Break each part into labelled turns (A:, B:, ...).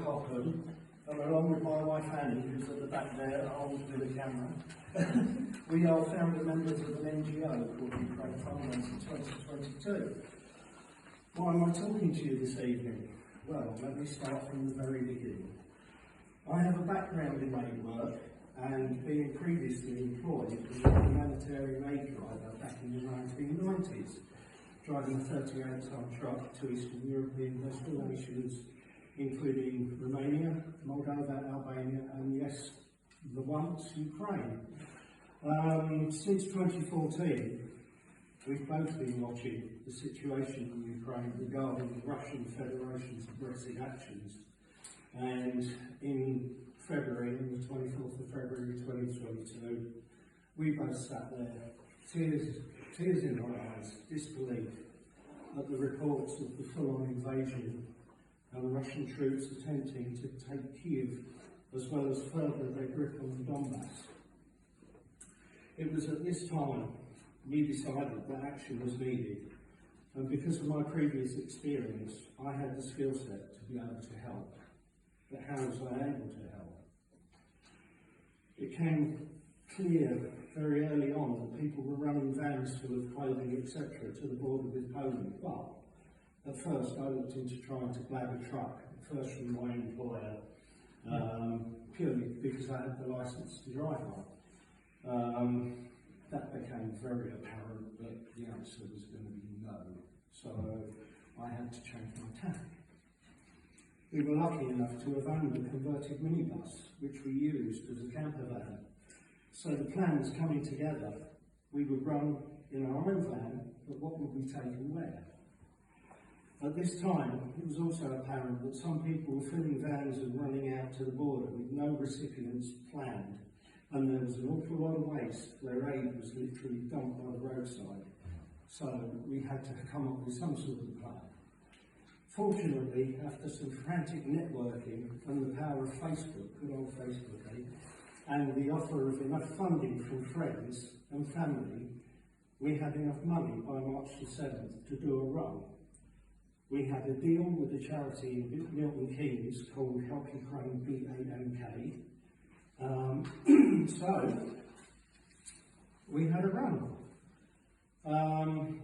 A: Hoppen, and along with my wife Annie, who's at the back there, holding with the camera, we are founder members of an NGO called Ukraine Fundraiser 2022. Why am I talking to you this evening? Well, let me start from the very beginning. I have a background in aid work and being previously employed as a humanitarian aid driver back in the 1990s, driving a 38-ton truck to Eastern European destinations including Romania, Moldova, Albania, and yes, the once Ukraine. Since 2014, we've both been watching the situation in Ukraine regarding the Russian Federation's aggressive actions. And in February, on the 24th of February 2022, we both sat there, tears in our eyes, disbelief at the reports of the full-on invasion and Russian troops attempting to take Kyiv, as well as further their grip on the Donbass. It was at this time we decided that action was needed, and because of my previous experience, I had the skill set to be able to help. But how was I able to help? It became clear very early on that people were running vans full of clothing, etc., to the border with Poland. But at first, I looked into trying to grab a truck, first from my employer, purely because I had the licence to drive one. That became very apparent that the answer was going to be no, so I had to change my tack. We were lucky enough to have owned a converted minibus, which we used as a camper van. So the plan was coming together. We would run in our own van, but what would we take and where? At this time, it was also apparent that some people were filling vans and running out to the border with no recipients planned, and there was an awful lot of waste where aid was literally dumped by the roadside. So we had to come up with some sort of plan. Fortunately, after some frantic networking and the power of Facebook, good old Facebook, and the offer of enough funding from friends and family, we had enough money by March the 7th to do a run. We had a deal with a charity in Milton Keynes called Help Ukraine BAMK. So we had a run.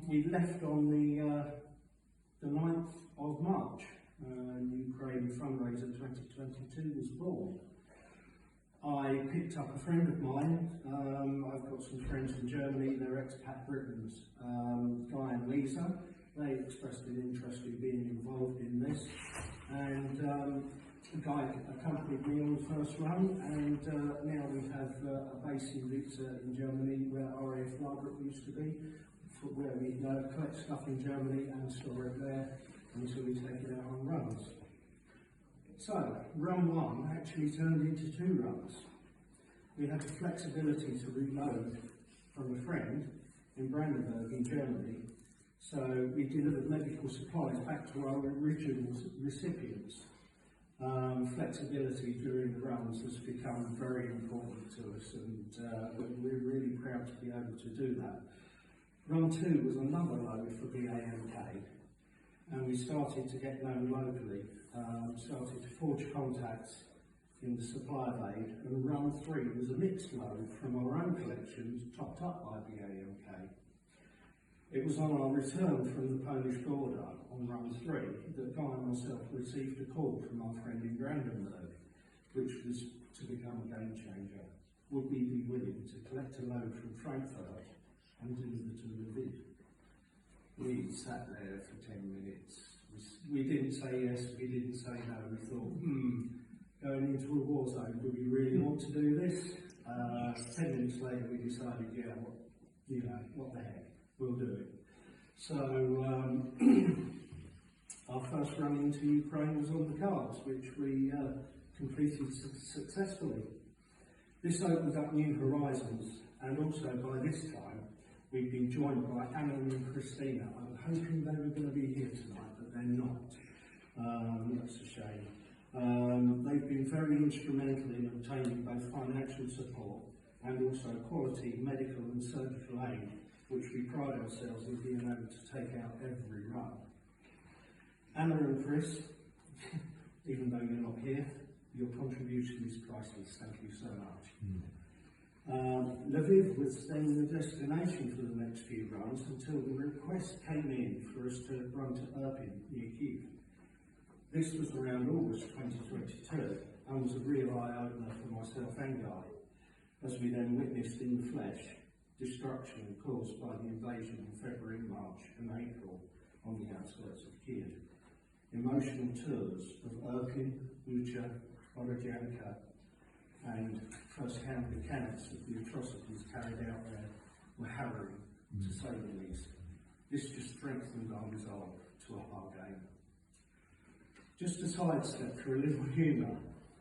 A: We left on the 9th of March. Ukraine Fundraiser 2022 was born. I picked up a friend of mine. I've got some friends in Germany, they're expat Britons, Guy and Lisa. They expressed an interest in being involved in this, and Guy accompanied me on the first run, and now we have a base in Leeds in Germany where RAF Library used to be, where we collect stuff in Germany and store it there until we take it out on runs. So, run one actually turned into two runs. We had the flexibility to reload from a friend in Brandenburg in Germany. So we delivered medical supplies back to our original recipients. Flexibility during the runs has become very important to us, and we're really proud to be able to do that. Run 2 was another load for BAMK, and we started to get known locally, started to forge contacts in the supply of aid, and Run 3 was a mixed load from our own collections, topped up by BAMK. It was on our return from the Polish border on Run 3 that Guy and myself received a call from our friend in Brandenburg, which was to become a game changer. Would we be willing to collect a load from Frankfurt and deliver to Lviv? We sat there for 10 minutes. We didn't say yes, we didn't say no. We thought, going into a war zone, do we really want to do this? 10 minutes later we decided, yeah, what the heck, we'll do it. So our first run into Ukraine was on the cards, which we completed successfully. This opened up new horizons, and also by this time we've been joined by Anna and Christina. I'm hoping they were going to be here tonight, but they're not. That's a shame. They've been very instrumental in obtaining both financial support and also quality medical and surgical aid, which we pride ourselves in being able to take out every run. Anna and Chris even though you're not here. Your contribution is priceless. Thank you so much. Lviv was then the destination for the next few runs until the request came in for us to run to Irpin near Kyiv. This was around August 2022 and was a real eye-opener for myself and Guy, as we then witnessed in the flesh destruction caused by the invasion in February, March and April on the outskirts of Kyiv. Emotional tours of Irpin, Bucha, Borodyanka, and first-hand accounts of the atrocities carried out there were harrowing, to say the least. This just strengthened our resolve to up our game. Just a sidestep for a little humour.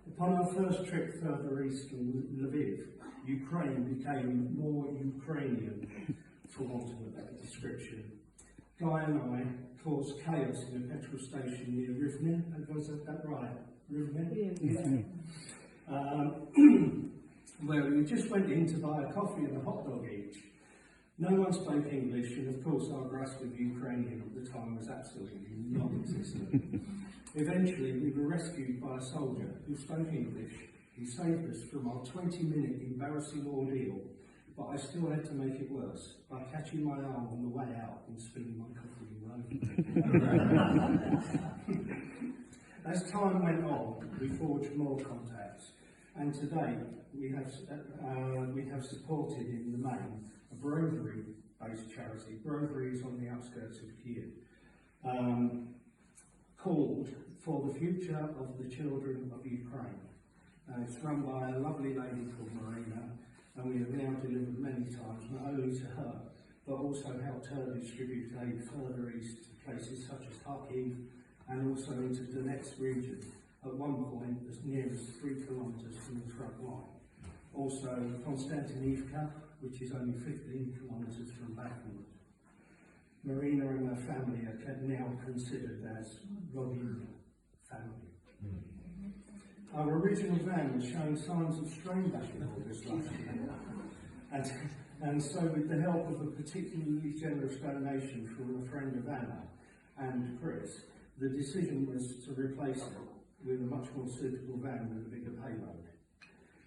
A: Upon our first trip further east in Lviv, Ukraine became more Ukrainian, for want of a better description. Guy and I caused chaos in a petrol station near Rivne. Was that right? Rivne? Where we just went in to buy a coffee and a hot dog each. No one spoke English, and of course our grasp of Ukrainian at the time was absolutely non-existent. Eventually we were rescued by a soldier who spoke English. He saved us from our 20-minute embarrassing ordeal, but I still had to make it worse by catching my arm on the way out and spilling my coffee all over. As time went on, we forged more contacts, and today we have supported in the main a Brovary-based charity. Brovary is on the outskirts of Kyiv, called For the Future of the Children of Ukraine. It's run by a lovely lady called Marina, and we have now delivered many times, not only to her, but also helped her distribute aid further east to places such as Kharkiv and also into the next region, at one point as near as 3 kilometres from the front line. Also Konstantinivka, which is only 15 kilometres from Bakhmut. Marina and her family are now considered as Rodin family. Our original van was showing signs of strain back in August last year, and so with the help of a particularly generous donation from a friend of Anna and Chris, the decision was to replace it with a much more suitable van with a bigger payload.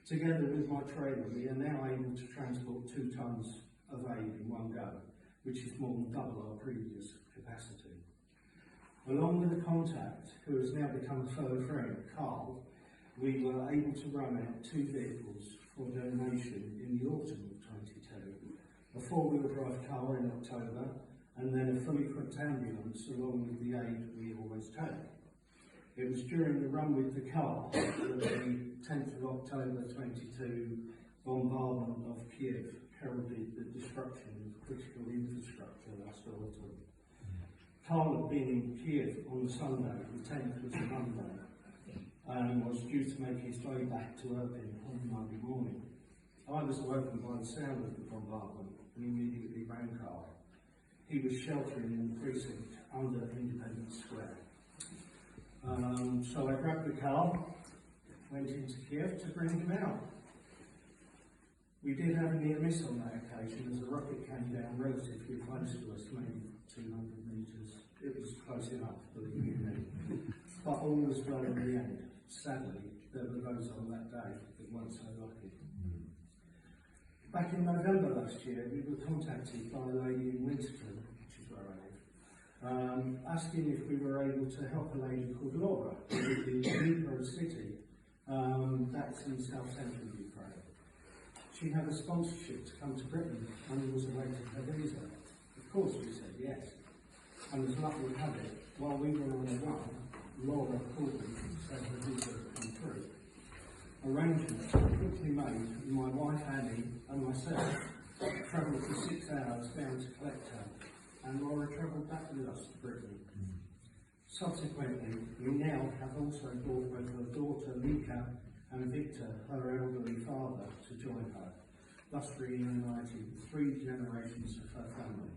A: Together with my trailer, we are now able to transport 2 tonnes of aid in one go, which is more than double our previous capacity. Along with a contact who has now become a fellow friend, Carl, we were able to run out 2 vehicles for donation in the autumn of 22, a 4-wheel drive car in October, and then a fully equipped ambulance along with the aid we always take. It was during the run with the car that the 10th of October 22 bombardment of Kyiv heralded the destruction of critical infrastructure last autumn. Carl had been in Kyiv on the Sunday, the 10th was a Monday, and was due to make his way back to Irpin on Monday morning. I was awoken by the sound of the bombardment and immediately rang Carl. He was sheltering in the precinct under Independence Square. So I grabbed the car, went into Kiev to bring him out. We did have a near miss on that occasion as a rocket came down relatively close to us, maybe 200 metres. It was close enough, believe you me. But all was well in the end. Sadly, there were those on that day that weren't so lucky. Back in November last year, we were contacted by a lady in Winterton, which is where I live, asking if we were able to help a lady called Laura who lived in Dnipro City, that's in south-central Ukraine. She had a sponsorship to come to Britain and was awaiting her visa. Of course we said yes, and as luck would have it, while we were on the run, Laura called me and said her visa had come through. Arrangements were quickly made, and my wife Annie and myself travelled for 6 hours down to collect her, and Laura travelled back with us to Britain. Subsequently, we now have also brought both her daughter Mika and Victor, her elderly father, to join her, thus reuniting 3 generations of her family.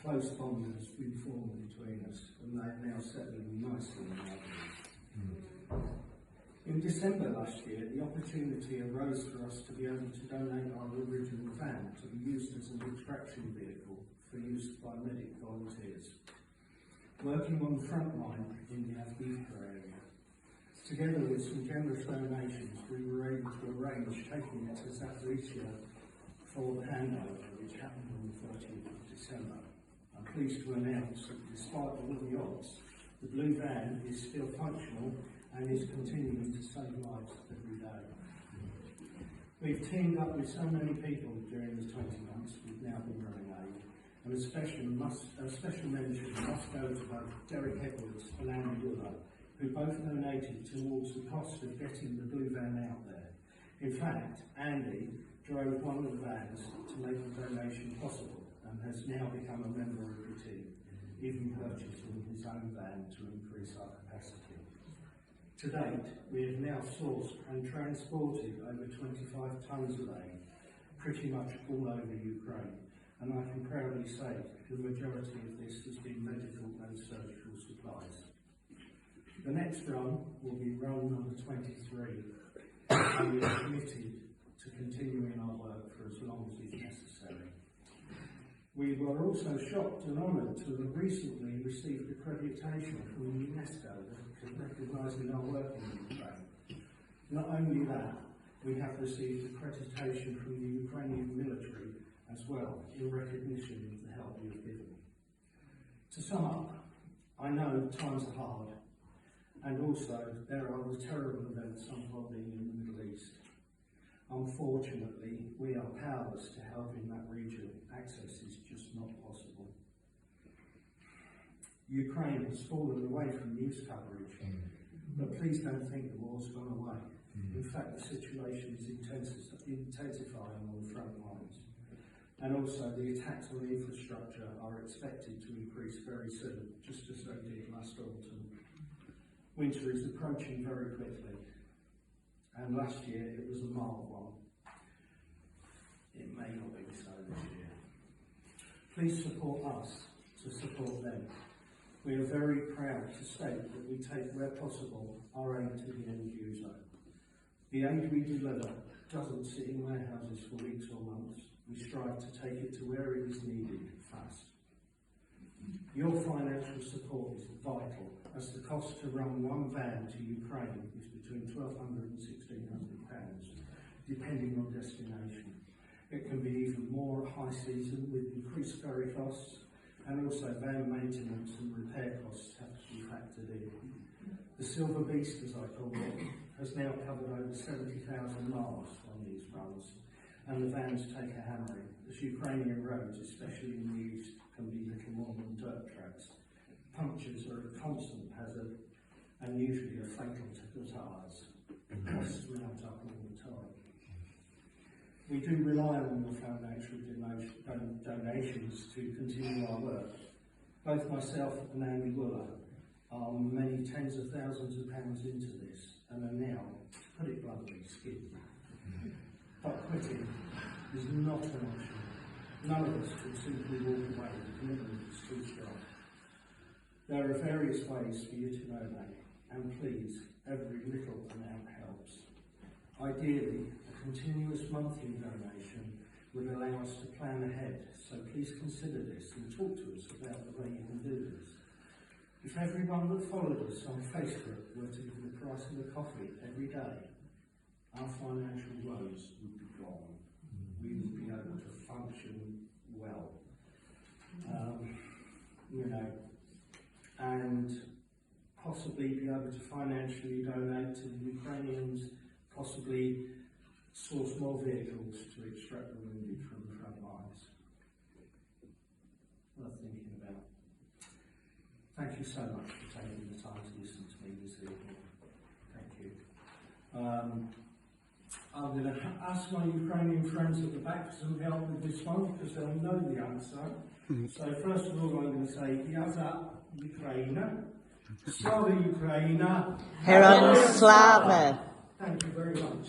A: Close bond has been formed between us, and they are now settling nicely in our lives. In December last year, the opportunity arose for us to be able to donate our original van to be used as an extraction vehicle for use by medic volunteers working on the front line in the Avdiivka area. Together with some generous donations, we were able to arrange taking it to Zaporizhia for the handover, which happened on the 30th of December. I'm pleased to announce that despite all the odds, the blue van is still functional and is continuing to save lives every day. We've teamed up with so many people during the 20 months we've now been running aid, and a special mention must go to both Derek Edwards and Andy Wooler, who both donated towards the cost of getting the blue van out there. In fact, Andy drove one of the vans to make the donation possible and has now become a member of the team, even purchasing his own van to increase our capacity. To date, we have now sourced and transported over 25 tonnes of aid, pretty much all over Ukraine, and I can proudly say the majority of this has been medical and surgical supplies. The next run will be run number 23, and we are committed to continuing our work for as long as is necessary. We were also shocked and honoured to have recently received accreditation from UNESCO recognising our work in Ukraine. Not only that, we have received accreditation from the Ukrainian military as well, in recognition of the help we have given. To sum up, I know times are hard, and also there are the terrible events unfolding in the Middle East. Unfortunately, we are powerless to help in that region. Access is just not possible. Ukraine has fallen away from news coverage, but please don't think the war's gone away. In fact, the situation is intensifying on the front lines. And also, the attacks on the infrastructure are expected to increase very soon, just as they did last autumn. Winter is approaching very quickly, and last year it was a mild one. It may not be so this year. Please support us to support them. We are very proud to state that we take, where possible, our aid to the end user. The aid we deliver doesn't sit in warehouses for weeks or months. We strive to take it to where it is needed fast. Your financial support is vital, as the cost to run one van to Ukraine is between £1,200 and £1,600, depending on destination. It can be even more at high season with increased ferry costs, and also van maintenance and repair costs have to be factored in. The Silver Beast, as I call it, has now covered over 70,000 miles on these runs, and the vans take a hammering, as Ukrainian roads, especially in the east, can be little more than dirt tracks. Punctures are a constant hazard, and usually are fatal to the tyres. Costs mount up all the time. We do rely on the financial donations to continue our work. Both myself and Andy Wooler are many tens of thousands of pounds into this, and are now, to put it bluntly, skinned. But quitting is not an option. None of us could simply walk away. The commitment is too strong. There are various ways for you to donate, and please, every little amount helps. Ideally, a continuous monthly donation would allow us to plan ahead, so please consider this and talk to us about the way you can do this. If everyone that followed us on Facebook were to give the price of a coffee every day, our financial woes would be gone. We would be able to function well. And possibly be able to financially donate to the Ukrainians, possibly source more vehicles to extract the wounded from the front lines. Worth thinking about. Thank you so much for taking the time to listen to me this evening. Thank you. I'm going to ask my Ukrainian friends at the back for some help with this one, because they'll know the answer. So first of all, I'm going to say, Yaza Ukraina, Slava Ukraina,
B: Heroes Slava.
A: Thank you very much.